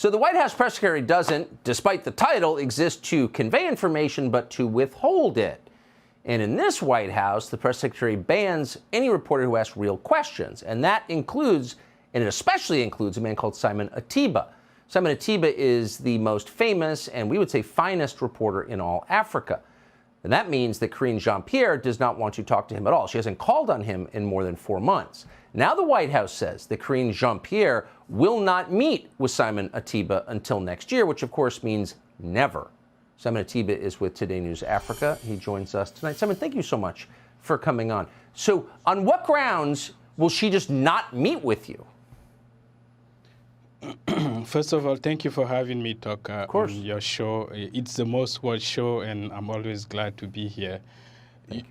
So the White House press secretary doesn't, despite the title, exist to convey information, but to withhold it. And in this White House, the press secretary bans any reporter who asks real questions. And that includes, and it especially includes, a man called Simon Atiba. Simon Atiba is the most famous and we would say finest reporter in all Africa. And that means that Karine Jean Pierre does not want to talk to him at all. She hasn't called on him in more than 4 months. Now the White House says that Karine Jean Pierre will not meet with Simon Atiba until next year, which of course means never. Simon Atiba is with Today News Africa. He joins us tonight. Simon, thank you so much for coming on. So on what grounds will she just not meet with you? First of all, thank you for having me talk on your show. It's the most watched show, and I'm always glad to be here.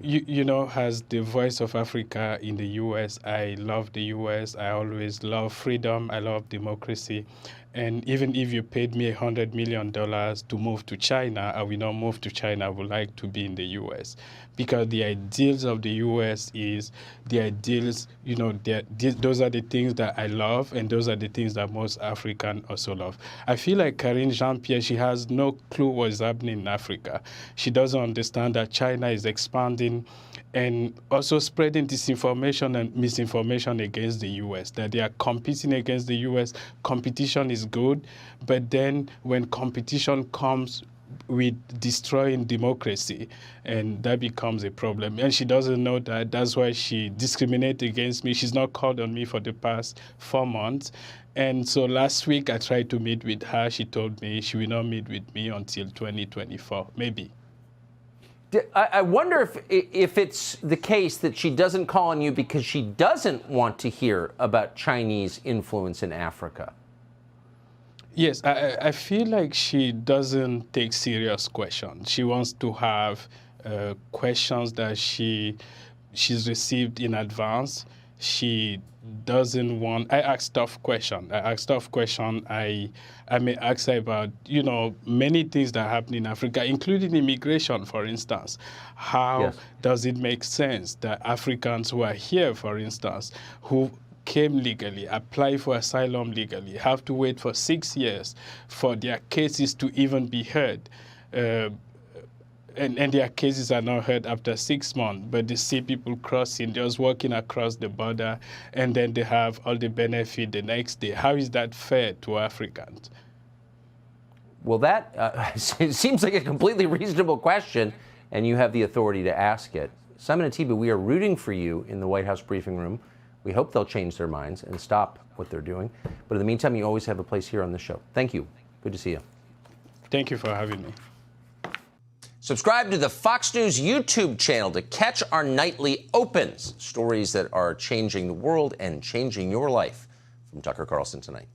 You know, as the voice of Africa in the U.S., I love the U.S. I always love freedom. I love democracy. And even if you paid me $100 million to move to China, I will not move to China. I would like to be in the U.S. because the ideals of the U.S. is the ideals, you know, those are the things that I love, and those are the things that most Africans also love. I feel like Karine Jean Pierre, she has no clue what's happening in Africa. She doesn't understand that China is expanding and also spreading disinformation and misinformation against the U.S., that they are competing against the U.S. Competition is good, but then when competition comes with destroying democracy, and that becomes a problem. And she doesn't know that. That's why she discriminates against me. She's not called on me for the past 4 months. And so last week I tried to meet with her. She told me she will not meet with me until 2024, maybe. I wonder if it's the case that she doesn't call on you because she doesn't want to hear about Chinese influence in Africa. Yes, I feel like she doesn't take serious questions. She wants to have questions that she's received in advance. She doesn't want. I ask tough questions. I may ask her about, you know, many things that happen in Africa, including immigration, for instance. How does it make sense that Africans who are here, for instance, who came legally, apply for asylum legally, have to wait for 6 years for their cases to even be heard? And their cases are not heard after 6 months, but they see people crossing, just walking across the border, and then they have all the benefit the next day. How is that fair to Africans? Well, that seems like a completely reasonable question, and you have the authority to ask it. Simon Atiba, we are rooting for you in the White House briefing room. We hope they'll change their minds and stop what they're doing. But in the meantime, you always have a place here on the show. Thank you. Good to see you. Thank you for having me. Subscribe to the Fox News YouTube channel to catch our nightly opens, stories that are changing the world and changing your life. From Tucker Carlson tonight.